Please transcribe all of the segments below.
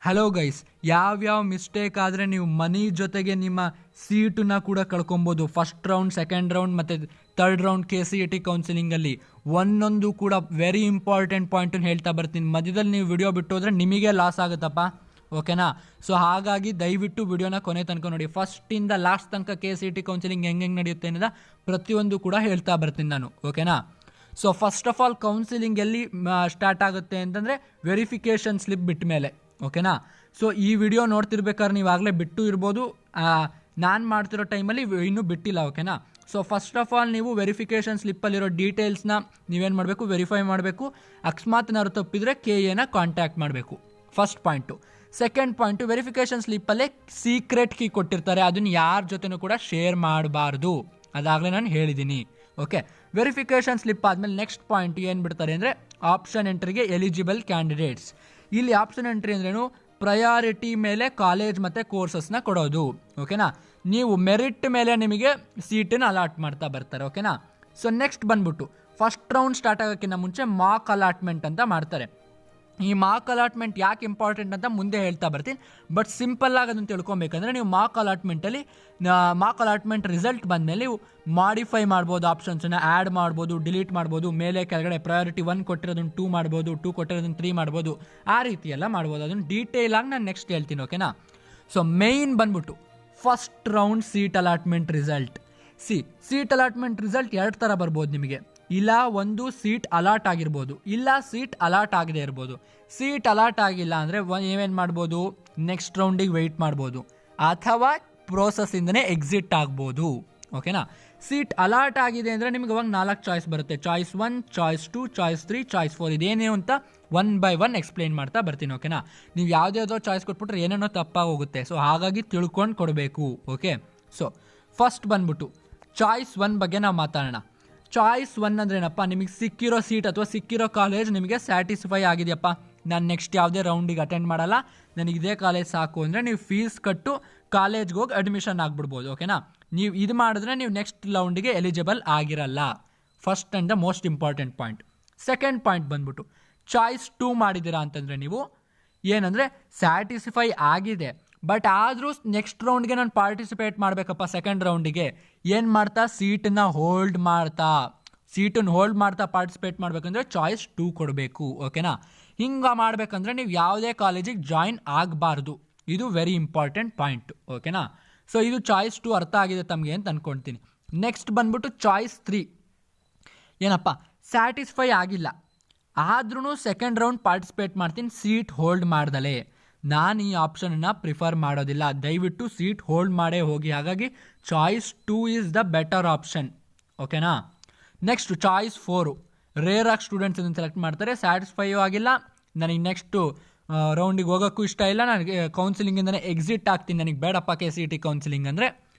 Hello guys, ಯಾವ್ಯಾವ mistake ಆದರೆ ನೀವು ಮನಿ ಜೊತೆಗೆ ನಿಮ್ಮ ಸೀಟನ್ನ ಕೂಡ ಕಳ್ಕೊಬೋದು. ಫಸ್ಟ್ ರೌಂಡ್, ಸೆಕೆಂಡ್ ರೌಂಡ್ ಮತ್ತು ಥರ್ಡ್ ರೌಂಡ್ KCET ಕೌನ್ಸಿಲಿಂಗಲ್ಲಿ ಒಂದೊಂದು ಕೂಡ ವೆರಿ ಇಂಪಾರ್ಟೆಂಟ್ ಪಾಯಿಂಟನ್ನು ಹೇಳ್ತಾ ಬರ್ತೀನಿ. ಮಧ್ಯದಲ್ಲಿ ನೀವು ವಿಡಿಯೋ ಬಿಟ್ಟು ಹೋದರೆ ನಿಮಗೆ ಲಾಸ್ ಆಗುತ್ತಪ್ಪ, ಓಕೆನಾ? ಸೊ ಹಾಗಾಗಿ ದಯವಿಟ್ಟು ವಿಡಿಯೋನ ಕೊನೆ ತನಕ ನೋಡಿ. ಫಸ್ಟಿಂದ ಲಾಸ್ಟ್ ತನಕ KCET ಕೌನ್ಸಿಲಿಂಗ್ ಹೆಂಗೆ ನಡೆಯುತ್ತೆ ಅನ್ನೋದ ಪ್ರತಿಯೊಂದು ಕೂಡ ಹೇಳ್ತಾ ಬರ್ತೀನಿ ನಾನು, ಓಕೆನಾ? So first of all counselling ಎಲ್ಲಿ ಸ್ಟಾರ್ಟ್ ಆಗುತ್ತೆ ಅಂತಂದರೆ ವೆರಿಫಿಕೇಷನ್ ಸ್ಲಿಪ್ ಬಿಟ್ಟ ಮೇಲೆ, ಓಕೆನಾ? ಸೊ ಈ ವಿಡಿಯೋ ನೋಡ್ತಿರ್ಬೇಕಾದ್ರೆ ನೀವಾಗಲೇ ಬಿಟ್ಟು ಇರ್ಬೋದು, ನಾನು ಮಾಡ್ತಿರೋ ಟೈಮಲ್ಲಿ ಇನ್ನೂ ಬಿಟ್ಟಿಲ್ಲ, ಓಕೆನಾ? ಸೊ ಫಸ್ಟ್ ಆಫ್ ಆಲ್ ನೀವು ವೆರಿಫಿಕೇಷನ್ ಸ್ಲಿಪ್ಪಲ್ಲಿರೋ ಡೀಟೇಲ್ಸ್ನ ನೀವೇನು ಮಾಡಬೇಕು, ವೆರಿಫೈ ಮಾಡಬೇಕು. ಅಕಸ್ಮಾತ್ ಏನಾದ್ರು ತಪ್ಪಿದರೆ KAನ ಕಾಂಟ್ಯಾಕ್ಟ್ ಮಾಡಬೇಕು. First point. Second point, verification ಸ್ಲಿಪ್ಪಲ್ಲೇ ಸೀಕ್ರೆಟ್ ಕೀ ಕೊಟ್ಟಿರ್ತಾರೆ, ಅದನ್ನು ಯಾರ ಜೊತೆನೂ ಕೂಡ ಶೇರ್ ಮಾಡಬಾರ್ದು. ಅದಾಗಲೇ ನಾನು ಹೇಳಿದ್ದೀನಿ, ಓಕೆ? ವೆರಿಫಿಕೇಷನ್ ಸ್ಲಿಪ್ ಆದಮೇಲೆ ನೆಕ್ಸ್ಟ್ ಪಾಯಿಂಟ್ ಏನು ಬಿಡ್ತಾರೆ ಅಂದರೆ ಆಪ್ಷನ್ ಎಂಟ್ರಿಗೆ ಎಲಿಜಿಬಲ್ ಕ್ಯಾಂಡಿಡೇಟ್ಸ್. ಇಲ್ಲಿ ಆಪ್ಷನ್ ಎಂಟ್ರಿ ಅಂದ್ರೇನು, ಪ್ರಯಾರಿಟಿ ಮೇಲೆ ಕಾಲೇಜ್ ಮತ್ತು ಕೋರ್ಸಸ್ನ ಕೊಡೋದು, ಓಕೆನಾ? ನೀವು ಮೆರಿಟ್ ಮೇಲೆ ನಿಮಗೆ ಸೀಟನ್ನು ಅಲಾಟ್ ಮಾಡ್ತಾ ಬರ್ತಾರೆ, ಓಕೆನಾ? ಸೊ ನೆಕ್ಸ್ಟ್ ಬಂದ್ಬಿಟ್ಟು ಫಸ್ಟ್ ರೌಂಡ್ ಸ್ಟಾರ್ಟ್ ಆಗೋಕ್ಕಿಂತ ಮುಂಚೆ ಮಾಕ್ ಅಲಾಟ್ಮೆಂಟ್ ಅಂತ ಮಾಡ್ತಾರೆ. ಈ ಮಾಕ್ ಅಲಾಟ್ಮೆಂಟ್ ಯಾಕೆ ಇಂಪಾರ್ಟೆಂಟ್ ಅಂತ ಮುಂದೆ ಹೇಳ್ತಾ ಬರ್ತೀನಿ. ಬಟ್ ಸಿಂಪಲ್ಲಾಗಿ ಅದನ್ನು ತಿಳ್ಕೊಬೇಕಂದ್ರೆ ನೀವು ಮಾಕ್ ಅಲಾಟ್ಮೆಂಟ್ ರಿಸಲ್ಟ್ ಬಂದಮೇಲೆ ನೀವು ಮಾಡಿಫೈ ಮಾಡ್ಬೋದು, ಆಪ್ಷನ್ಸನ್ನು ಆ್ಯಡ್ ಮಾಡ್ಬೋದು, ಡಿಲೀಟ್ ಮಾಡ್ಬೋದು. ಮೇಲೆ ಕೆಳಗಡೆ ಪ್ರಯಾರಿಟಿ 1 ಕೊಟ್ಟಿರೋದನ್ನು 2 ಮಾಡ್ಬೋದು, 2 ಕೊಟ್ಟಿರೋದನ್ನು 3 ಮಾಡ್ಬೋದು, ಆ ರೀತಿ ಎಲ್ಲ ಮಾಡ್ಬೋದು. ಅದನ್ನು ಡೀಟೇಲಾಗಿ ನಾನು ನೆಕ್ಸ್ಟ್ ಹೇಳ್ತೀನಿ, ಓಕೆನಾ? ಸೊ ಮೇಯ್ನ್ ಬಂದ್ಬಿಟ್ಟು first round seat allotment result. Seat allotment result 2 ಥರ ಬರ್ಬೋದು ನಿಮಗೆ. ಇಲ್ಲ ಒಂದು ಸೀಟ್ ಅಲಾಟ್ ಆಗಿರ್ಬೋದು, ಇಲ್ಲ ಸೀಟ್ ಅಲಾಟ್ ಆಗದೆ ಇರ್ಬೋದು. ಸೀಟ್ ಅಲಾಟ್ ಆಗಿಲ್ಲ ಅಂದರೆ ನೀವೇನು ಮಾಡ್ಬೋದು, ನೆಕ್ಸ್ಟ್ ರೌಂಡಿಗೆ ವೆಯ್ಟ್ ಮಾಡ್ಬೋದು, ಅಥವಾ ಪ್ರೋಸೆಸ್ಸಿಂದನೇ ಎಕ್ಸಿಟ್ ಆಗ್ಬೋದು, ಓಕೆನಾ? ಸೀಟ್ ಅಲಾಟ್ ಆಗಿದೆ ಅಂದರೆ ನಿಮ್ಗೆ ಅವಾಗ 4 ಚಾಯ್ಸ್ ಬರುತ್ತೆ. Choice 1, choice 2, choice 3, choice 4. ಇದೇನು ಅಂತ 1 by 1 ಎಕ್ಸ್ಪ್ಲೇನ್ ಮಾಡ್ತಾ ಬರ್ತೀನಿ, ಓಕೆನಾ? ನೀವು ಯಾವುದ್ಯಾವುದೋ ಚಾಯ್ಸ್ ಕೊಟ್ಬಿಟ್ರೆ ಏನೇನೋ ತಪ್ಪಾಗಿ ಹೋಗುತ್ತೆ. ಸೊ ಹಾಗಾಗಿ ತಿಳ್ಕೊಂಡು ಕೊಡಬೇಕು, ಓಕೆ? ಸೊ ಫಸ್ಟ್ ಬಂದ್ಬಿಟ್ಟು ಚಾಯ್ಸ್ 1 ಬಗ್ಗೆ ನಾವು ಮಾತಾಡೋಣ. ಚಾಯ್ಸ್ 1 ಅಂದ್ರೆ ಏನಪ್ಪ, ನಿಮಗೆ ಸಿಕ್ಕಿರೋ ಸೀಟ್ ಅಥವಾ ಸಿಕ್ಕಿರೋ ಕಾಲೇಜ್ ನಿಮಗೆ ಸ್ಯಾಟಿಸ್ಫೈ ಆಗಿದೆಯಪ್ಪ, ನಾನು ನೆಕ್ಸ್ಟ್ ಯಾವುದೇ ರೌಂಡಿಗೆ ಅಟೆಂಡ್ ಮಾಡಲ್ಲ, ನನಗೆ ಇದೇ ಕಾಲೇಜ್ ಸಾಕು ಅಂದರೆ ನೀವು ಫೀಸ್ ಕಟ್ಟು ಕಾಲೇಜ್ಗೆ ಹೋಗಿ ಅಡ್ಮಿಷನ್ ಆಗಿಬಿಡ್ಬೋದು, ಓಕೆನಾ? ನೀವು ಇದು ಮಾಡಿದ್ರೆ ನೀವು ನೆಕ್ಸ್ಟ್ ರೌಂಡಿಗೆ ಎಲಿಜಿಬಲ್ ಆಗಿರಲ್ಲ. First and the most important point. Second point ಬಂದ್ಬಿಟ್ಟು ಚಾಯ್ಸ್ 2 ಮಾಡಿದ್ದೀರಾ ಅಂತಂದರೆ ನೀವು ಏನಂದರೆ ಸ್ಯಾಟಿಸ್ಫೈ ಆಗಿದೆ, ಬಟ್ ಆದರೂ ನೆಕ್ಸ್ಟ್ ರೌಂಡ್ಗೆ ನಾನು ಪಾರ್ಟಿಸಿಪೇಟ್ ಮಾಡಬೇಕಪ್ಪ, ಸೆಕೆಂಡ್ ರೌಂಡಿಗೆ ಏನು ಮಾಡ್ತಾ, ಸೀಟನ್ನು ಹೋಲ್ಡ್ ಮಾಡ್ತಾ ಪಾರ್ಟಿಸಿಪೇಟ್ ಮಾಡಬೇಕಂದ್ರೆ ಚಾಯ್ಸ್ 2 ಕೊಡಬೇಕು, ಓಕೆನಾ? ಹಿಂಗೆ ಮಾಡಬೇಕಂದ್ರೆ ನೀವು ಯಾವುದೇ ಕಾಲೇಜಿಗೆ ಜಾಯಿನ್ ಆಗಬಾರ್ದು. ಇದು ವೆರಿ ಇಂಪಾರ್ಟೆಂಟ್ ಪಾಯಿಂಟ್, ಓಕೆನಾ? ಸೊ ಇದು ಚಾಯ್ಸ್ 2 ಅರ್ಥ ಆಗಿದೆ ತಮಗೆ ಅಂತ ಅಂದ್ಕೊಳ್ತೀನಿ. ನೆಕ್ಸ್ಟ್ ಬಂದ್ಬಿಟ್ಟು ಚಾಯ್ಸ್ 3 ಏನಪ್ಪ, ಸ್ಯಾಟಿಸ್ಫೈ ಆಗಿಲ್ಲ ಆದ್ರೂ ಸೆಕೆಂಡ್ ರೌಂಡ್ ಪಾರ್ಟಿಸಿಪೇಟ್ ಮಾಡ್ತೀನಿ, ಸೀಟ್ ಹೋಲ್ಡ್ ಮಾಡ್ದಲೇ. ನಾನು ಈ ಆಪ್ಷನನ್ನು ಪ್ರಿಫರ್ ಮಾಡೋದಿಲ್ಲ, ದಯವಿಟ್ಟು ಸೀಟ್ ಹೋಲ್ಡ್ ಮಾಡೇ ಹೋಗಿ. ಹಾಗಾಗಿ choice 2 is the better option, ಓಕೆನಾ? ನೆಕ್ಸ್ಟ್ ಚಾಯ್ಸ್ 4, ರೇರಾಗಿ ಸ್ಟೂಡೆಂಟ್ಸ್ ಇದನ್ನು ಸೆಲೆಕ್ಟ್ ಮಾಡ್ತಾರೆ. ಸ್ಯಾಟಿಸ್ಫೈಯೂ ಆಗಿಲ್ಲ, ನನಗೆ ನೆಕ್ಸ್ಟು ರೌಂಡಿಗೆ ಹೋಗೋಕ್ಕೂ ಇಷ್ಟ ಇಲ್ಲ, ನನಗೆ ಕೌನ್ಸಿಲಿಂಗಿಂದನೇ ಎಕ್ಸಿಟ್ ಆಗ್ತೀನಿ, ನನಗೆ ಬೇಡಪ್ಪ KCET ಕೌನ್ಸಿಲಿಂಗ್ ಅಂದರೆ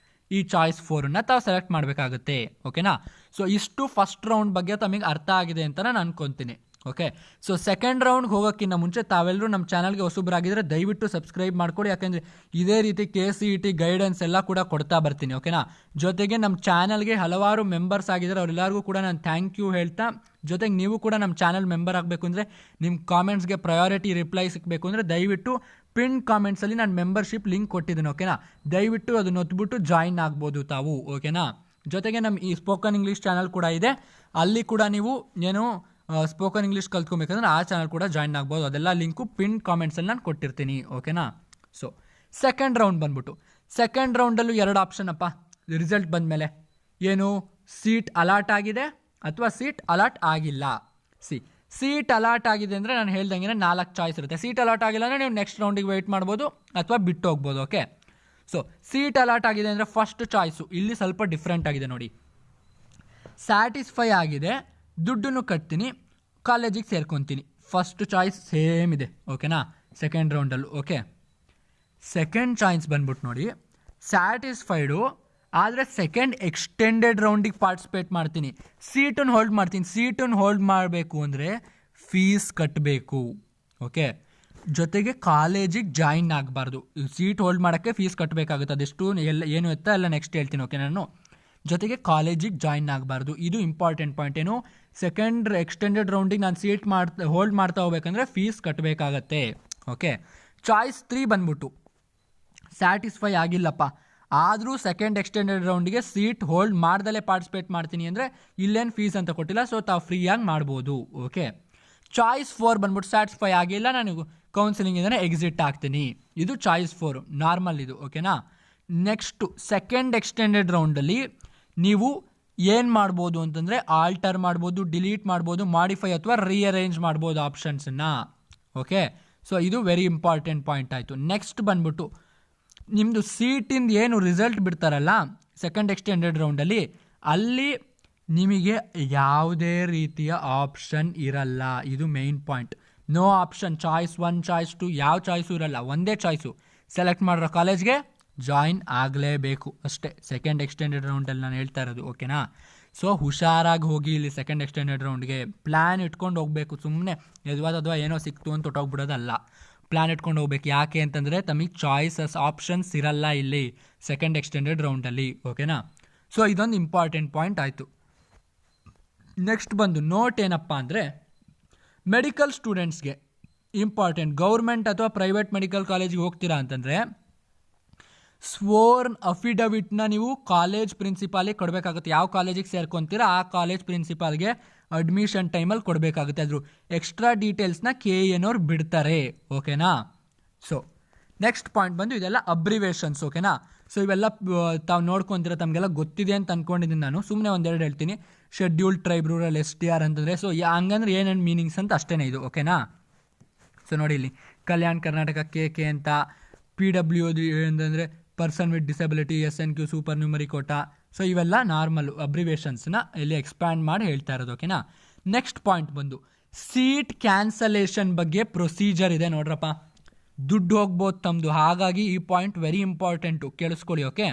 ಈ ಚಾಯ್ಸ್ 4ನ್ನು ತಾವು ಸೆಲೆಕ್ಟ್ ಮಾಡಬೇಕಾಗುತ್ತೆ, ಓಕೆನಾ? ಸೊ ಇಷ್ಟು ಫಸ್ಟ್ ರೌಂಡ್ ಬಗ್ಗೆ ತಮಗೆ ಅರ್ಥ ಆಗಿದೆ ಅಂತ ನಾನು ಅನ್ಕೊತೀನಿ, ಓಕೆ? ಸೊ ಸೆಕೆಂಡ್ ರೌಂಡ್ಗೆ ಹೋಗೋಕ್ಕಿಂತ ಮುಂಚೆ ತಾವೆಲ್ಲರೂ ನಮ್ಮ ಚಾನಲ್ಗೆ ಹೊಸಬರಾಗಿದ್ದರೆ ದಯವಿಟ್ಟು ಸಬ್ಸ್ಕ್ರೈಬ್ ಮಾಡ್ಕೊಳ್ಳಿ, ಯಾಕೆಂದರೆ ಇದೇ ರೀತಿ KCET ಗೈಡೆನ್ಸ್ ಎಲ್ಲ ಕೂಡ ಕೊಡ್ತಾ ಬರ್ತೀನಿ, ಓಕೆನಾ? ಜೊತೆಗೆ ನಮ್ಮ ಚಾನಲ್ಗೆ ಹಲವಾರು ಮೆಂಬರ್ಸ್ ಆಗಿದ್ದಾರೆ, ಅವರೆಲ್ಲರಿಗೂ ಕೂಡ ನಾನು ಥ್ಯಾಂಕ್ ಯು ಹೇಳ್ತಾ, ಜೊತೆಗೆ ನೀವು ಕೂಡ ನಮ್ಮ ಚಾನಲ್ ಮೆಂಬರ್ ಆಗಬೇಕು ಅಂದರೆ ನಿಮ್ಮ ಕಾಮೆಂಟ್ಸ್ಗೆ ಪ್ರಯಾರಿಟಿ ರಿಪ್ಲೈ ಸಿಗಬೇಕು ಅಂದರೆ ದಯವಿಟ್ಟು ಪಿನ್ ಕಾಮೆಂಟ್ಸಲ್ಲಿ ನಾನು ಮೆಂಬರ್ಶಿಪ್ ಲಿಂಕ್ ಕೊಟ್ಟಿದ್ದೀನಿ, ಓಕೆನಾ? ದಯವಿಟ್ಟು ಅದನ್ನು ಒತ್ಬಿಟ್ಟು ಜಾಯಿನ್ ಆಗ್ಬೋದು ತಾವು, ಓಕೆನಾ? ಜೊತೆಗೆ ನಮ್ಮ ಈ ಸ್ಪೋಕನ್ ಇಂಗ್ಲೀಷ್ ಚಾನಲ್ ಕೂಡ ಇದೆ, ಅಲ್ಲಿ ಕೂಡ ನೀವು ಏನು ಸ್ಪೋಕನ್ ಇಂಗ್ಲೀಷ್ ಕಲ್ತ್ಕೊಬೇಕಂದ್ರೆ ಆ ಚಾನಲ್ ಕೂಡ ಜಾಯಿನ್ ಆಗ್ಬೋದು. ಅದೆಲ್ಲ ಲಿಂಕು ಪಿನ್ ಕಾಮೆಂಟ್ಸಲ್ಲಿ ನಾನು ಕೊಟ್ಟಿರ್ತೀನಿ, ಓಕೆನಾ? ಸೊ ಸೆಕೆಂಡ್ ರೌಂಡ್ ಬಂದ್ಬಿಟ್ಟು ಸೆಕೆಂಡ್ ರೌಂಡಲ್ಲೂ 2 ಆಪ್ಷನ್ ಅಪ್ಪ. ರಿಸಲ್ಟ್ ಬಂದಮೇಲೆ ಏನು, ಸೀಟ್ ಅಲಾಟ್ ಆಗಿದೆ ಅಥವಾ ಸೀಟ್ ಅಲಾಟ್ ಆಗಿಲ್ಲ. ಸೀಟ್ ಅಲಾಟ್ ಆಗಿದೆ ಅಂದರೆ ನಾನು ಹೇಳ್ದಂಗೆ 4 ಚಾಯ್ಸ್ ಇರುತ್ತೆ. ಸೀಟ್ ಅಲಾಟ್ ಆಗಿಲ್ಲ ಅಂದರೆ ನೀವು ನೆಕ್ಸ್ಟ್ ರೌಂಡಿಗೆ ವೆಯ್ಟ್ ಮಾಡ್ಬೋದು ಅಥವಾ ಬಿಟ್ಟು ಹೋಗ್ಬೋದು, ಓಕೆ? ಸೊ ಸೀಟ್ ಅಲಾಟ್ ಆಗಿದೆ ಅಂದರೆ ಫಸ್ಟ್ ಚಾಯ್ಸು ಇಲ್ಲಿ ಸ್ವಲ್ಪ ಡಿಫ್ರೆಂಟ್ ಆಗಿದೆ ನೋಡಿ. ಸ್ಯಾಟಿಸ್ಫೈ ಆಗಿದೆ, ದುಡ್ಡನ್ನು ಕಟ್ತೀನಿ, ಕಾಲೇಜಿಗೆ ಸೇರ್ಕೊತೀನಿ. ಫಸ್ಟ್ ಚಾಯ್ಸ್ ಸೇಮ್ ಇದೆ, ಓಕೆನಾ? ಸೆಕೆಂಡ್ ರೌಂಡಲ್ಲೂ, ಓಕೆ? ಸೆಕೆಂಡ್ ಚಾಯ್ಸ್ ಬಂದ್ಬಿಟ್ಟು ನೋಡಿ, ಸ್ಯಾಟಿಸ್ಫೈಡು ಆದರೆ ಸೆಕೆಂಡ್ ಎಕ್ಸ್ಟೆಂಡೆಡ್ ರೌಂಡಿಗೆ ಪಾರ್ಟಿಸಿಪೇಟ್ ಮಾಡ್ತೀನಿ, ಸೀಟನ್ನು ಹೋಲ್ಡ್ ಮಾಡ್ತೀನಿ. ಸೀಟನ್ನು ಹೋಲ್ಡ್ ಮಾಡಬೇಕು ಅಂದರೆ ಫೀಸ್ ಕಟ್ಟಬೇಕು, ಓಕೆ? ಜೊತೆಗೆ ಕಾಲೇಜಿಗೆ ಜಾಯಿನ್ ಆಗಬಾರ್ದು. ಸೀಟ್ ಹೋಲ್ಡ್ ಮಾಡೋಕ್ಕೆ ಫೀಸ್ ಕಟ್ಟಬೇಕಾಗುತ್ತೆ, ಅದೆಷ್ಟು ಏನು ಎತ್ತ ಎಲ್ಲ ನೆಕ್ಸ್ಟ್ ಹೇಳ್ತೀನಿ, ಓಕೆ? ನಾನು ಜೊತೆಗೆ ಕಾಲೇಜಿಗೆ ಜಾಯಿನ್ ಆಗಬಾರ್ದು. ಇದು ಇಂಪಾರ್ಟೆಂಟ್ ಪಾಯಿಂಟ್. ಏನು, ಸೆಕೆಂಡ್ ಎಕ್ಸ್ಟೆಂಡೆಡ್ ರೌಂಡಿಗೆ ನಾನು ಸೀಟ್ ಹೋಲ್ಡ್ ಮಾಡ್ತಾ ಹೋಗ್ಬೇಕಂದ್ರೆ ಫೀಸ್ ಕಟ್ಟಬೇಕಾಗತ್ತೆ, ಓಕೆ? ಚಾಯ್ಸ್ 3 ಬಂದ್ಬಿಟ್ಟು ಸ್ಯಾಟಿಸ್ಫೈ ಆಗಿಲ್ಲಪ್ಪ, ಆದರೂ ಸೆಕೆಂಡ್ ಎಕ್ಸ್ಟೆಂಡೆಡ್ ರೌಂಡ್ಗೆ ಸೀಟ್ ಹೋಲ್ಡ್ ಮಾಡ್ದಲೇ ಪಾರ್ಟಿಸಿಪೇಟ್ ಮಾಡ್ತೀನಿ ಅಂದರೆ ಇಲ್ಲೇನು ಫೀಸ್ ಅಂತ ಕೊಟ್ಟಿಲ್ಲ, ಸೊ ತಾವು ಫ್ರೀಯಾಗಿ ಮಾಡ್ಬೋದು. ಓಕೆ, ಚಾಯ್ಸ್ 4 ಬಂದ್ಬಿಟ್ಟು ಸ್ಯಾಟಿಸ್ಫೈ ಆಗಿಲ್ಲ, ನಾನು ಕೌನ್ಸಿಲಿಂಗಿಂದನೇ ಎಕ್ಸಿಟ್ ಆಗ್ತೀನಿ. ಇದು ಚಾಯ್ಸ್ 4 ನಾರ್ಮಲ್ ಇದು. ಓಕೆನಾ, ನೆಕ್ಸ್ಟು ಸೆಕೆಂಡ್ ಎಕ್ಸ್ಟೆಂಡೆಡ್ ರೌಂಡಲ್ಲಿ ನೀವು ಏನು ಮಾಡ್ಬೋದು ಅಂತಂದರೆ ಆಲ್ಟರ್ ಮಾಡ್ಬೋದು, ಡಿಲೀಟ್ ಮಾಡ್ಬೋದು, ಮಾಡಿಫೈ ಅಥವಾ ರೀಅರೇಂಜ್ ಮಾಡ್ಬೋದು ಆಪ್ಷನ್ಸನ್ನು. ಓಕೆ, ಸೊ ಇದು ವೆರಿ ಇಂಪಾರ್ಟೆಂಟ್ ಪಾಯಿಂಟ್ ಆಯಿತು. ನೆಕ್ಸ್ಟ್ ಬಂದ್ಬಿಟ್ಟು ನಿಮ್ಮದು ಸೀಟಿಂದ ಏನು ರಿಸಲ್ಟ್ ಬಿಡ್ತಾರಲ್ಲ ಸೆಕೆಂಡ್ ಎಕ್ಸ್ಟೆಂಡೆಡ್ ರೌಂಡಲ್ಲಿ, ಅಲ್ಲಿ ನಿಮಗೆ ಯಾವುದೇ ರೀತಿಯ ಆಪ್ಷನ್ ಇರಲ್ಲ. ಇದು main point. No option, choice 1 choice 2 ಯಾವ ಚಾಯ್ಸು ಇರಲ್ಲ, ಒಂದೇ ಚಾಯ್ಸು. ಸೆಲೆಕ್ಟ್ ಮಾಡಿರೋ ಕಾಲೇಜ್ಗೆ ಜಾಯಿನ್ ಆಗಲೇಬೇಕು ಅಷ್ಟೇ, ಸೆಕೆಂಡ್ ಎಕ್ಸ್ಟೆಂಡೆಡ್ ರೌಂಡಲ್ಲಿ ನಾನು ಹೇಳ್ತಾ ಇರೋದು. ಓಕೆನಾ, ಸೊ ಹುಷಾರಾಗಿ ಹೋಗಿ ಇಲ್ಲಿ ಸೆಕೆಂಡ್ ಎಕ್ಸ್ಟೆಂಡೆಡ್ ರೌಂಡ್ಗೆ ಪ್ಲ್ಯಾನ್ ಇಟ್ಕೊಂಡು ಹೋಗಬೇಕು. ಸುಮ್ಮನೆ ಎದ್ವಾ ಏನೋ ಸಿಕ್ತು ಅಂತ ಹೊಟ್ಟೋಗ್ಬಿಡೋದಲ್ಲ, ಪ್ಲ್ಯಾನ್ ಇಟ್ಕೊಂಡು ಹೋಗ್ಬೇಕು. ಯಾಕೆ ಅಂತಂದರೆ ತಮಗೆ ಚಾಯ್ಸಸ್ ಆಪ್ಷನ್ಸ್ ಇರಲ್ಲ ಇಲ್ಲಿ ಸೆಕೆಂಡ್ ಎಕ್ಸ್ಟೆಂಡೆಡ್ ರೌಂಡಲ್ಲಿ. ಓಕೆನಾ, ಸೊ ಇದೊಂದು ಇಂಪಾರ್ಟೆಂಟ್ ಪಾಯಿಂಟ್ ಆಯಿತು. ನೆಕ್ಸ್ಟ್ ಬಂದು ನೋಟ್ ಏನಪ್ಪ ಅಂದರೆ ಮೆಡಿಕಲ್ ಸ್ಟೂಡೆಂಟ್ಸ್ಗೆ ಇಂಪಾರ್ಟೆಂಟ್. ಗೌರ್ಮೆಂಟ್ ಅಥವಾ ಪ್ರೈವೇಟ್ ಮೆಡಿಕಲ್ ಕಾಲೇಜಿಗೆ ಹೋಗ್ತೀರಾ ಅಂತಂದರೆ ಸ್ವೋರ್ನ್ ಅಫಿಡವಿಟ್ನ ನೀವು ಕಾಲೇಜ್ ಪ್ರಿನ್ಸಿಪಾಲಿಗೆ ಕೊಡಬೇಕಾಗುತ್ತೆ. ಯಾವ ಕಾಲೇಜಿಗೆ ಸೇರ್ಕೊತೀರಾ ಆ ಕಾಲೇಜ್ ಪ್ರಿನ್ಸಿಪಾಲ್ಗೆ ಅಡ್ಮಿಷನ್ ಟೈಮಲ್ಲಿ ಕೊಡಬೇಕಾಗುತ್ತೆ. ಅದ್ರ ಎಕ್ಸ್ಟ್ರಾ ಡೀಟೇಲ್ಸ್ನ KEN ಅವ್ರು ಬಿಡ್ತಾರೆ. ಓಕೆನಾ, ಸೊ ನೆಕ್ಸ್ಟ್ ಪಾಯಿಂಟ್ ಬಂದು ಇದೆಲ್ಲ ಅಬ್ರಿವೇಷನ್ಸ್. ಓಕೆನಾ, ಸೊ ಇವೆಲ್ಲ ತಾವು ನೋಡ್ಕೊತೀರ, ತಮಗೆಲ್ಲ ಗೊತ್ತಿದೆ ಅಂತ ಅಂದ್ಕೊಂಡಿದ್ದೀನಿ ನಾನು. ಸುಮ್ಮನೆ ಒಂದೆರಡು ಹೇಳ್ತೀನಿ. ಶೆಡ್ಯೂಲ್ಡ್ ಟ್ರೈಬ್ ರೂರಲ್ STR ಅಂತಂದರೆ ಸೊ ಹಂಗಂದ್ರೆ ಏನೇನು ಮೀನಿಂಗ್ಸ್ ಅಂತ ಅಷ್ಟೇ ಇದು. ಓಕೆನಾ, ಸೊ ನೋಡಿ ಇಲ್ಲಿ ಕಲ್ಯಾಣ್ ಕರ್ನಾಟಕ KK ಅಂತ, PWD ಅಂತಂದರೆ person with disability, SNQ super numerary quota. So ಇವೆಲ್ಲ ನಾರ್ಮಲ್ ಅಬ್ರಿವೇಷನ್ಸ್ನ ಇಲ್ಲಿ ಎಕ್ಸ್ಪ್ಯಾಂಡ್ ಮಾಡಿ ಹೇಳ್ತಾ ಇರೋದು. ಓಕೆನಾ, ನೆಕ್ಸ್ಟ್ ಪಾಯಿಂಟ್ ಬಂದು ಸೀಟ್ ಕ್ಯಾನ್ಸಲೇಷನ್ ಬಗ್ಗೆ ಪ್ರೊಸೀಜರ್ ಇದೆ ನೋಡ್ರಪ್ಪ. ದುಡ್ಡು ಹೋಗ್ಬೋದು ತಮ್ಮದು, ಹಾಗಾಗಿ ಈ ಪಾಯಿಂಟ್ ವೆರಿ ಇಂಪಾರ್ಟೆಂಟು, ಕೇಳಿಸ್ಕೊಳ್ಳಿ. ಓಕೆ,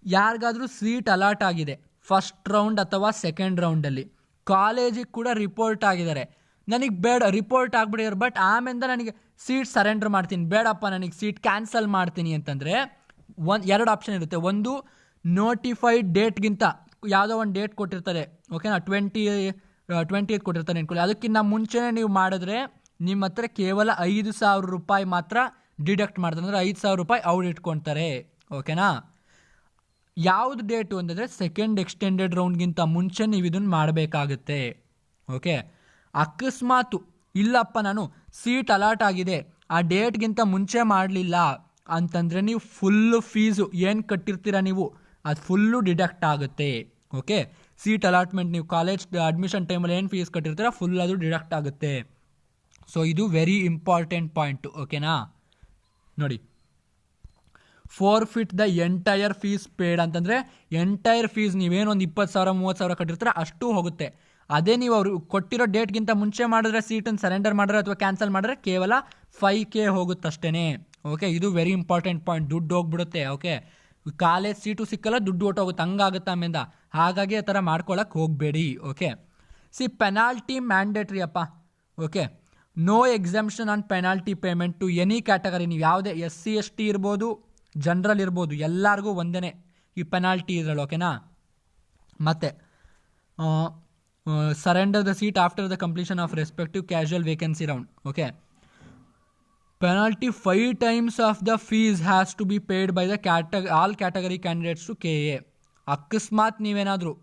ಯಾರಿಗಾದ್ರೂ ಸೀಟ್ ಅಲಾಟ್ ಆಗಿದೆ ಫಸ್ಟ್ ರೌಂಡ್ ಅಥವಾ ಸೆಕೆಂಡ್ ರೌಂಡಲ್ಲಿ, ಕಾಲೇಜಿಗೆ ಕೂಡ ರಿಪೋರ್ಟ್ ಆಗಿದ್ದಾರೆ, ನನಗೆ ಬೇಡ ರಿಪೋರ್ಟ್ ಆಗಿಬಿಟ್ಟಿದ್ದಾರೆ, ಬಟ್ ಆಮೇಲೆ ನನಗೆ ಸೀಟ್ ಸರೆಂಡರ್ ಮಾಡ್ತೀನಿ, ಬೇಡಪ್ಪ ನನಗೆ ಸೀಟ್ ಕ್ಯಾನ್ಸಲ್ ಮಾಡ್ತೀನಿ ಅಂತಂದರೆ ಎರಡು ಆಪ್ಷನ್ ಇರುತ್ತೆ. ಒಂದು ನೋಟಿಫೈಡ್ ಡೇಟ್ಗಿಂತ ಯಾವುದೋ ಒಂದು ಡೇಟ್ ಕೊಟ್ಟಿರ್ತಾರೆ. ಓಕೆನಾ, 20th ಕೊಟ್ಟಿರ್ತಾರೆ ಅನ್ಕೊಳ್ಳಿ, ಅದಕ್ಕಿಂತ ಮುಂಚೆನೇ ನೀವು ಮಾಡಿದ್ರೆ ನಿಮ್ಮ ಹತ್ರ ಕೇವಲ 5,000 ರೂಪಾಯಿ ಮಾತ್ರ ಡಿಡಕ್ಟ್ ಮಾಡ್ತಾರೆ, ಅಂದರೆ 5,000 ರೂಪಾಯಿ ಅವ್ರು ಇಟ್ಕೊಳ್ತಾರೆ. ಓಕೆನಾ, ಯಾವುದು ಡೇಟು ಅಂತಂದರೆ ಸೆಕೆಂಡ್ ಎಕ್ಸ್ಟೆಂಡೆಡ್ ರೌಂಡ್ಗಿಂತ ಮುಂಚೆ ನೀವು ಇದನ್ನು ಮಾಡಬೇಕಾಗುತ್ತೆ. ಓಕೆ, ಅಕಸ್ಮಾತು ಇಲ್ಲಪ್ಪ ನಾನು ಸೀಟ್ ಅಲಾಟ್ ಆಗಿದೆ ಆ ಡೇಟ್ಗಿಂತ ಮುಂಚೆ ಮಾಡಲಿಲ್ಲ ಅಂತಂದರೆ ನೀವು ಫುಲ್ಲು ಫೀಸು ಏನು ಕಟ್ಟಿರ್ತೀರ ನೀವು ಅದು ಫುಲ್ಲು ಡಿಡಕ್ಟ್ ಆಗುತ್ತೆ. ಓಕೆ, ಸೀಟ್ ಅಲಾಟ್ಮೆಂಟ್ ನೀವು ಕಾಲೇಜ್ ಅಡ್ಮಿಷನ್ ಟೈಮಲ್ಲಿ ಏನು ಫೀಸ್ ಕಟ್ಟಿರ್ತೀರ ಫುಲ್ ಅದು ಡಿಡಕ್ಟ್ ಆಗುತ್ತೆ. ಸೊ ಇದು ವೆರಿ ಇಂಪಾರ್ಟೆಂಟ್ ಪಾಯಿಂಟು. ಓಕೆನಾ, ನೋಡಿ ಫೋರ್ಫಿಟ್ ದ ಎಂಟೈರ್ ಫೀಸ್ ಪೇಡ್ ಅಂತಂದರೆ ಎಂಟೈರ್ ಫೀಸ್ ನೀವೇನೊಂದು 20,000 30,000 ಕಟ್ಟಿರ್ತೀರ ಅಷ್ಟು ಹೋಗುತ್ತೆ. ಅದೇ ನೀವು ಅವರು ಕೊಟ್ಟಿರೋ ಡೇಟ್ಗಿಂತ ಮುಂಚೆ ಮಾಡಿದ್ರೆ ಸೀಟನ್ನು ಸರೆಂಡರ್ ಮಾಡಿದ್ರೆ ಅಥವಾ ಕ್ಯಾನ್ಸಲ್ ಮಾಡಿದ್ರೆ ಕೇವಲ 5K ಹೋಗುತ್ತಷ್ಟೇ. ಓಕೆ, ಇದು ವೆರಿ ಇಂಪಾರ್ಟೆಂಟ್ ಪಾಯಿಂಟ್. ದುಡ್ಡು ಹೋಗ್ಬಿಡುತ್ತೆ. ಓಕೆ, ಕಾಲೇಜ್ ಸೀಟು ಸಿಕ್ಕಲ್ಲ, ದುಡ್ಡು ಹೊಟ್ಟೋಗುತ್ತೆ, ಹಂಗಾಗುತ್ತೆ ಆಮೇಲೆ. ಹಾಗಾಗಿ ಆ ಥರ ಮಾಡ್ಕೊಳಕ್ಕೆ ಹೋಗಬೇಡಿ. ಓಕೆ, ಪೆನಾಲ್ಟಿ ಮ್ಯಾಂಡೇಟ್ರಿ ಅಪ್ಪ. Okay, no exemption on penalty payment to any category. ನೀವು ಯಾವುದೇ SC ST ಇರ್ಬೋದು, ಜನರಲ್ ಇರ್ಬೋದು, ಎಲ್ಲರಿಗೂ ಒಂದೇ ಈ ಪೆನಾಲ್ಟಿ ಇದ್ರಲ್ಲಿ. ಓಕೆನಾ, ಮತ್ತು surrender the seat after the completion of respective casual vacancy round. Okay, penalty 5 times of the fees has to be paid by the all category candidates to KA. ಅಕಸ್ಮಾತ್ ನೀವೇನಾದರೂ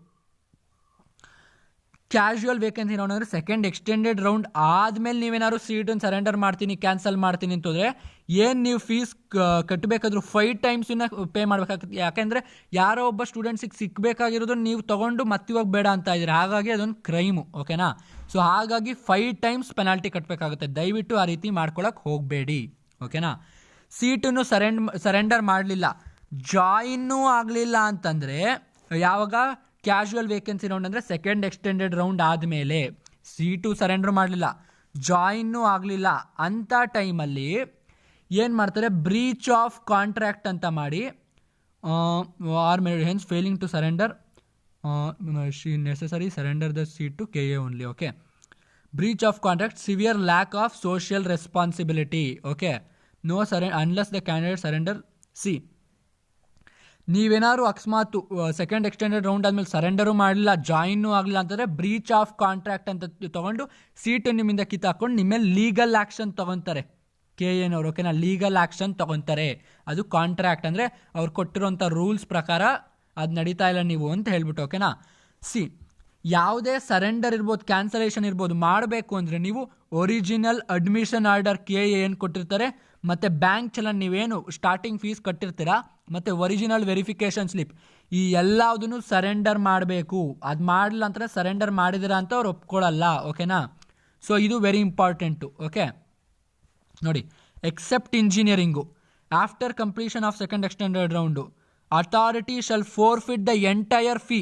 ಕ್ಯಾಶುವಲ್ ವೇಕೆನ್ಸಿ ರೌಂಡ್ ಅಂದರೆ second extended round ಆದಮೇಲೆ ನೀವೇನಾದ್ರು ಸೀಟನ್ನು surrender ಮಾಡ್ತೀನಿ cancel ಮಾಡ್ತೀನಿ ಅಂತಂದರೆ ಏನು ನೀವು ಫೀಸ್ ಕಟ್ಟಬೇಕಾದ್ರೂ 5 ಟೈಮ್ಸನ್ನ ಪೇ ಮಾಡಬೇಕಾಗುತ್ತೆ. ಯಾಕೆಂದರೆ ಯಾರೋ ಒಬ್ಬ ಸ್ಟೂಡೆಂಟ್ಸಿಗೆ ಸಿಕ್ಕಬೇಕಾಗಿರೋದು ನೀವು ತೊಗೊಂಡು ಮತ್ತಿವಾಗ ಬೇಡ ಅಂತ ಇದ್ದೀರಿ, ಹಾಗಾಗಿ ಅದೊಂದು ಕ್ರೈಮು. ಓಕೆನಾ, ಸೊ ಹಾಗಾಗಿ 5 ಟೈಮ್ಸ್ ಪೆನಾಲ್ಟಿ ಕಟ್ಟಬೇಕಾಗುತ್ತೆ. ದಯವಿಟ್ಟು ಆ ರೀತಿ ಮಾಡ್ಕೊಳಕ್ಕೆ ಹೋಗಬೇಡಿ. ಓಕೆನಾ, ಸೀಟನ್ನು ಸರೆಂಡರ್ ಮಾಡಲಿಲ್ಲ, ಜಾಯಿನ್ನೂ ಆಗಲಿಲ್ಲ ಅಂತಂದರೆ ಯಾವಾಗ ಕ್ಯಾಶುವಲ್ ವೇಕೆನ್ಸಿ ರೌಂಡ್ ಅಂದರೆ ಸೆಕೆಂಡ್ ಎಕ್ಸ್ಟೆಂಡೆಡ್ ರೌಂಡ್ ಆದಮೇಲೆ ಸೀಟು ಸರೆಂಡರ್ ಮಾಡಲಿಲ್ಲ, ಜಾಯಿನ್ನೂ ಆಗಲಿಲ್ಲ ಅಂಥ ಟೈಮಲ್ಲಿ ಏನು ಮಾಡ್ತಾರೆ, ಬ್ರೀಚ್ ಆಫ್ ಕಾಂಟ್ರಾಕ್ಟ್ ಅಂತ ಮಾಡಿ or hence failing to surrender necessary surrender the seat to KA only. Okay, breach of contract, severe lack of social responsibility. Okay, no unless the candidate surrender. ನೀವೇನಾದ್ರು ಅಕಸ್ಮಾತ್ ಸೆಕೆಂಡ್ ಎಕ್ಸ್ಟೆಂಡೆಡ್ ರೌಂಡ್ ಆದಮೇಲೆ ಸರೆಂಡರು ಮಾಡಲಿಲ್ಲ, ಜಾಯಿನ್ನೂ ಆಗಲಿಲ್ಲ ಅಂತಂದರೆ breach of contract ಅಂತ ತೊಗೊಂಡು seat ನಿಮ್ಮಿಂದ ಕಿತ್ತಾಕೊಂಡು ನಿಮ್ಮ ಮೇಲೆ ಲೀಗಲ್ ಆ್ಯಕ್ಷನ್ ತೊಗೊತಾರೆ KAN ಅವರು, ಓಕೆನಾ, ಲೀಗಲ್ ಆ್ಯಕ್ಷನ್ ತೊಗೊತಾರೆ. ಅದು ಕಾಂಟ್ರಾಕ್ಟ್ ಅಂದರೆ ಅವ್ರು ಕೊಟ್ಟಿರೋಂಥ ರೂಲ್ಸ್ ಪ್ರಕಾರ ಅದು ನಡೀತಾ ಇಲ್ಲ ನೀವು ಅಂತ ಹೇಳ್ಬಿಟ್ಟು, ಓಕೆನಾ. ಯಾವುದೇ ಸರೆಂಡರ್ ಇರ್ಬೋದು, ಕ್ಯಾನ್ಸಲೇಷನ್ ಇರ್ಬೋದು, ಮಾಡಬೇಕು ಅಂದರೆ ನೀವು ಒರಿಜಿನಲ್ ಅಡ್ಮಿಷನ್ ಆರ್ಡರ್ KAN ಕೊಟ್ಟಿರ್ತಾರೆ, ಮತ್ತು ಬ್ಯಾಂಕ್ ಚಲನ್ ನೀವೇನು ಸ್ಟಾರ್ಟಿಂಗ್ ಫೀಸ್ ಕಟ್ಟಿರ್ತೀರಾ, ಮತ್ತು ಒರಿಜಿನಲ್ ವೆರಿಫಿಕೇಷನ್ ಸ್ಲಿಪ್, ಈ ಎಲ್ಲದನ್ನು ಸರೆಂಡರ್ ಮಾಡಬೇಕು. ಅದು ಮಾಡಲಿಲ್ಲ ಅಂತಂದರೆ ಸರೆಂಡರ್ ಮಾಡಿದಿರಾ ಅಂತ ಅವ್ರು ಒಪ್ಕೊಳ್ಳಲ್ಲ, ಓಕೆನಾ. ಸೊ ಇದು ವೆರಿ ಇಂಪಾರ್ಟೆಂಟು, ಓಕೆ. ನೋಡಿ, except engineering after completion of second extended round authority shall forfeit the entire fee.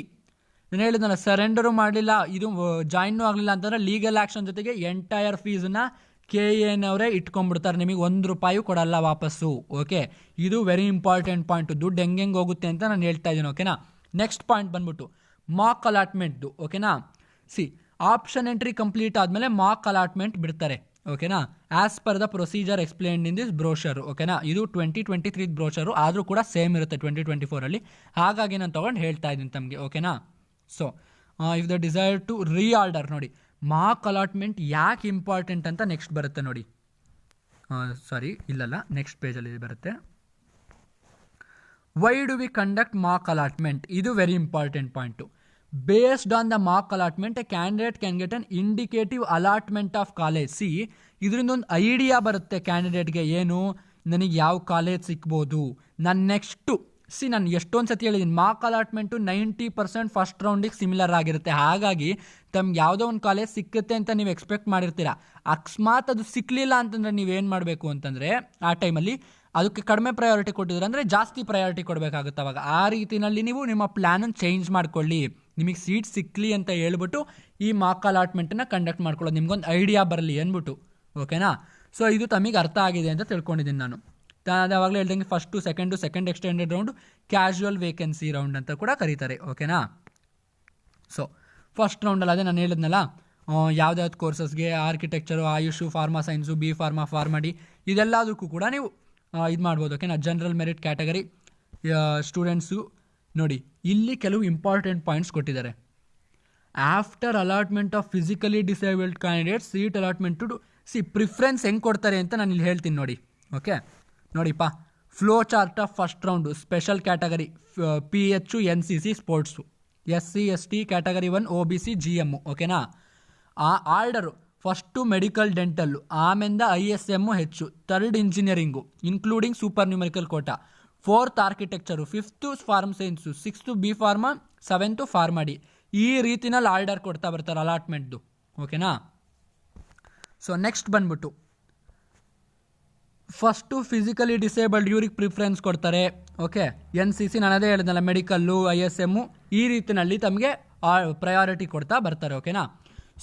ನಾನು ಹೇಳಿದ್ನಲ್ಲ, ಸರೆಂಡರು ಮಾಡಲಿಲ್ಲ, ಇದು ಜಾಯಿನ್ನೂ ಆಗಲಿಲ್ಲ ಅಂತಂದರೆ ಲೀಗಲ್ ಆ್ಯಕ್ಷನ್ ಜೊತೆಗೆ ಎಂಟೈರ್ ಫೀಸನ್ನ KAN ಅವರೇ ಇಟ್ಕೊಂಡ್ಬಿಡ್ತಾರೆ, ನಿಮಗೆ ₹1 ಕೊಡಲ್ಲ ವಾಪಸ್ಸು, ಓಕೆ. ಇದು ವೆರಿ ಇಂಪಾರ್ಟೆಂಟ್ ಪಾಯಿಂಟು. ದುಡ್ಡು ಹೆಂಗೆ ಹೋಗುತ್ತೆ ಅಂತ ನಾನು ಹೇಳ್ತಾ ಇದ್ದೀನಿ, ಓಕೆನಾ. ನೆಕ್ಸ್ಟ್ ಪಾಯಿಂಟ್ ಬಂದ್ಬಿಟ್ಟು ಮಾಕ್ ಅಲಾಟ್ಮೆಂಟ್ದು, ಓಕೆನಾ. ಆಪ್ಷನ್ ಎಂಟ್ರಿ ಕಂಪ್ಲೀಟ್ ಆದಮೇಲೆ ಮಾಕ್ ಅಲಾಟ್ಮೆಂಟ್ ಬಿಡ್ತಾರೆ, ಓಕೆನಾ. As per the procedure explained in this brochure, ಓಕೆನಾ. ಇದು 2023 ಬ್ರೋಷರು, ಆದರೂ ಕೂಡ ಸೇಮ್ ಇರುತ್ತೆ 2024 ಹಾಗಾಗಿ ನಾನು ತೊಗೊಂಡು ಹೇಳ್ತಾ ಇದ್ದೀನಿ ತಮಗೆ, ಓಕೆನಾ. So if the desire to reorder, ನೋಡಿ ಮಾಕ್ ಅಲಾಟ್ಮೆಂಟ್ ಯಾಕೆ ಇಂಪಾರ್ಟೆಂಟ್ ಅಂತ ನೆಕ್ಸ್ಟ್ ಬರುತ್ತೆ ನೋಡಿ. ನೆಕ್ಸ್ಟ್ ಪೇಜಲ್ಲಿ ಬರುತ್ತೆ. Why do we conduct mock allotment? ಇದು very important point. Based on the mock allotment a candidate can get an indicative allotment of college. ಇದರಿಂದ ಒಂದು ಐಡಿಯಾ ಬರುತ್ತೆ ಕ್ಯಾಂಡಿಡೇಟ್ಗೆ, ಏನು ನನಗೆ ಯಾವ ಕಾಲೇಜ್ ಸಿಗ್ಬೋದು, ನಾನು ನೆಕ್ಸ್ಟು ನಾನು ಎಷ್ಟೊಂದು ಸತಿ ಹೇಳಿದ್ದೀನಿ, ಮಾಕ್ ಅಲಾಟ್ಮೆಂಟು 90% ಫಸ್ಟ್ ರೌಂಡಿಗೆ ಸಿಮಿಲರ್ ಆಗಿರುತ್ತೆ. ಹಾಗಾಗಿ ತಮ್ಗೆ ಯಾವುದೋ ಒಂದು ಕಾಲೇಜ್ ಸಿಕ್ಕುತ್ತೆ ಅಂತ ನೀವು ಎಕ್ಸ್ಪೆಕ್ಟ್ ಮಾಡಿರ್ತೀರ. ಅಕಸ್ಮಾತ್ ಅದು ಸಿಕ್ಕಲಿಲ್ಲ ಅಂತಂದರೆ ನೀವೇನು ಮಾಡಬೇಕು ಅಂತಂದರೆ, ಆ ಟೈಮಲ್ಲಿ ಅದಕ್ಕೆ ಕಡಿಮೆ ಪ್ರಯಾರಿಟಿ ಕೊಟ್ಟಿದ್ರೆ ಅಂದರೆ ಜಾಸ್ತಿ ಪ್ರಯಾರಿಟಿ ಕೊಡಬೇಕಾಗುತ್ತೆ. ಅವಾಗ ಆ ರೀತಿಯಲ್ಲಿ ನೀವು ನಿಮ್ಮ ಪ್ಲ್ಯಾನನ್ನು ಚೇಂಜ್ ಮಾಡ್ಕೊಳ್ಳಿ. ನಿಮಗೆ ಸೀಟ್ ಸಿಕ್ಕಲಿ ಅಂತ ಹೇಳ್ಬಿಟ್ಟು ಈ ಮಾಕ್ ಅಲಾಟ್ಮೆಂಟನ್ನು ಕಂಡಕ್ಟ್ ಮಾಡ್ಕೊಳ್ಳೋದು, ನಿಮ್ಗೊಂದು ಐಡಿಯಾ ಬರಲಿ ಅಂದ್ಬಿಟ್ಟು, ಓಕೆನಾ. ಸೊ ಇದು ತಮಗೆ ಅರ್ಥ ಆಗಿದೆ ಅಂತ ತಿಳ್ಕೊಂಡಿದ್ದೀನಿ ನಾನು. ಅದಾವಾಗಲೇ ಹೇಳ್ದಂಗೆ second extended round casual vacancy round ಅಂತ ಕೂಡ ಕರೀತಾರೆ, ಓಕೆನಾ. ಸೊ ಫಸ್ಟ್ ರೌಂಡಲ್ಲಿ ಅದೇ ನಾನು ಹೇಳಿದ್ನಲ್ಲ, ಯಾವುದ್ಯಾವ್ದು ಕೋರ್ಸಸ್ಗೆ architecture, AYUSH, pharma science, B pharma, pharm D, ಇದೆಲ್ಲದಕ್ಕೂ ಕೂಡ ನೀವು ಇದು ಮಾಡ್ಬೋದು, ಓಕೆನಾ. ಜನರಲ್ ಮೆರಿಟ್ ಕ್ಯಾಟಗರಿ ಸ್ಟೂಡೆಂಟ್ಸು ನೋಡಿ, ಇಲ್ಲಿ ಕೆಲವು ಇಂಪಾರ್ಟೆಂಟ್ ಪಾಯಿಂಟ್ಸ್ ಕೊಟ್ಟಿದ್ದಾರೆ. After allotment of physically disabled candidates seat allotment to preference ಹೆಂಗೆ ಕೊಡ್ತಾರೆ ಅಂತ ನಾನು ಇಲ್ಲಿ ಹೇಳ್ತೀನಿ ನೋಡಿ, ಓಕೆ. ನೋಡಿಪ್ಪ, flow chart of first round special category PH NCC ಸ್ಪೋರ್ಟ್ಸು, SC ST category 1 OBC GM, ಓಕೆನಾ. ಆ ಆರ್ಡರು ಫಸ್ಟು ಮೆಡಿಕಲ್ ಡೆಂಟಲ್ಲು, ಆಮೇಲೆ ISM ಹೆಚ್ಚು, ಥರ್ಡ್ engineering including super numerical quota, 4th architecture, 5th pharm science, 6th B pharma, 7th pharm D. ಈ ರೀತಿನಲ್ಲಿ order ಕೊಡ್ತಾ ಬರ್ತಾರೆ ಅಲಾಟ್ಮೆಂಟ್ದು, ಓಕೆನಾ. ಸೊ ನೆಕ್ಸ್ಟ್ ಬಂದ್ಬಿಟ್ಟು ಫಸ್ಟು ಫಿಸಿಕಲಿ ಡಿಸೇಬಲ್ಡ್ ಇವ್ರಿಗೆ ಪ್ರಿಫರೆನ್ಸ್ ಕೊಡ್ತಾರೆ, ಓಕೆ. NCC ನಾನು ಅದೇ ಹೇಳಿದ್ನಲ್ಲ, ಮೆಡಿಕಲ್ಲು, ISM, ಈ ರೀತಿಯಲ್ಲಿ ತಮಗೆ ಪ್ರಯಾರಿಟಿ ಕೊಡ್ತಾ ಬರ್ತಾರೆ, ಓಕೆನಾ.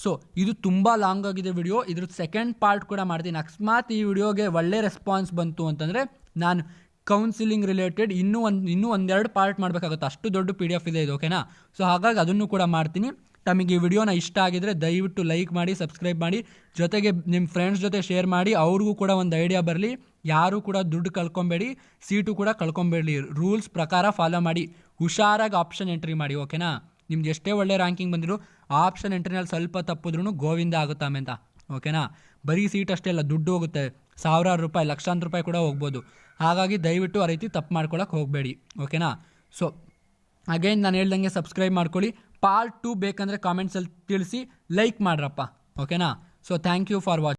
ಸೊ ಇದು ತುಂಬ ಲಾಂಗ್ ಆಗಿದೆ ವಿಡಿಯೋ, ಇದ್ರದ್ದು ಸೆಕೆಂಡ್ ಪಾರ್ಟ್ ಕೂಡ ಮಾಡ್ತೀನಿ. ಅಕಸ್ಮಾತ್ ಈ ವಿಡಿಯೋಗೆ ಒಳ್ಳೆ ರೆಸ್ಪಾನ್ಸ್ ಬಂತು ಅಂತಂದರೆ ನಾನು ಕೌನ್ಸಿಲಿಂಗ್ ರಿಲೇಟೆಡ್ ಇನ್ನೂ ಒಂದೆರಡು ಪಾರ್ಟ್ ಮಾಡಬೇಕಾಗುತ್ತೆ, ಅಷ್ಟು ದೊಡ್ಡ PDF ಇದೆ ಇದು, ಓಕೆನಾ. ಸೊ ಹಾಗಾಗಿ ಅದನ್ನು ಕೂಡ ಮಾಡ್ತೀನಿ. ತಮಗೆ ಈ ವಿಡಿಯೋನ ಇಷ್ಟ ಆಗಿದರೆ ದಯವಿಟ್ಟು ಲೈಕ್ ಮಾಡಿ, ಸಬ್ಸ್ಕ್ರೈಬ್ ಮಾಡಿ, ಜೊತೆಗೆ ನಿಮ್ಮ ಫ್ರೆಂಡ್ಸ್ ಜೊತೆ ಶೇರ್ ಮಾಡಿ, ಅವ್ರಿಗೂ ಕೂಡ ಒಂದು ಐಡಿಯಾ ಬರಲಿ. ಯಾರೂ ಕೂಡ ದುಡ್ಡು ಕಳ್ಕೊಬೇಡಿ, ಸೀಟು ಕೂಡ ಕಳ್ಕೊಬೇಡಿ, ರೂಲ್ಸ್ ಪ್ರಕಾರ ಫಾಲೋ ಮಾಡಿ, ಹುಷಾರಾಗಿ ಆಪ್ಷನ್ ಎಂಟ್ರಿ ಮಾಡಿ, ಓಕೆನಾ. ನಿಮ್ದು ಎಷ್ಟೇ ಒಳ್ಳೆ ರ್ಯಾಂಕಿಂಗ್ ಬಂದಿರು ಆಪ್ಷನ್ ಎಂಟ್ರಿನಲ್ಲಿ ಸ್ವಲ್ಪ ತಪ್ಪಿದ್ರೂ ಗೋವಿಂದ ಆಗುತ್ತೆ ಅಂತ, ಓಕೆನಾ. ಬರೀ ಸೀಟ್ ಅಷ್ಟೇ ಅಲ್ಲ, ದುಡ್ಡು ಹೋಗುತ್ತೆ, ಸಾವಿರಾರು ರೂಪಾಯಿ, ಲಕ್ಷಾಂತರ ರೂಪಾಯಿ ಕೂಡ ಹೋಗ್ಬೋದು. ಹಾಗಾಗಿ ದಯವಿಟ್ಟು ಆ ರೀತಿ ತಪ್ಪು ಮಾಡ್ಕೊಳಕ್ಕೆ ಹೋಗಬೇಡಿ, ಓಕೆನಾ. ಸೊ ಅಗೈನ್ ನಾನು ಹೇಳ್ದಂಗೆ ಸಬ್ಸ್ಕ್ರೈಬ್ ಮಾಡ್ಕೊಳ್ಳಿ. ಪಾರ್ಟ್ 2 ಬೇಕಂದರೆ ಕಾಮೆಂಟ್ಸಲ್ಲಿ ತಿಳಿಸಿ, ಲೈಕ್ ಮಾಡ್ರಪ್ಪ, ಓಕೆನಾ. So thank you for watching.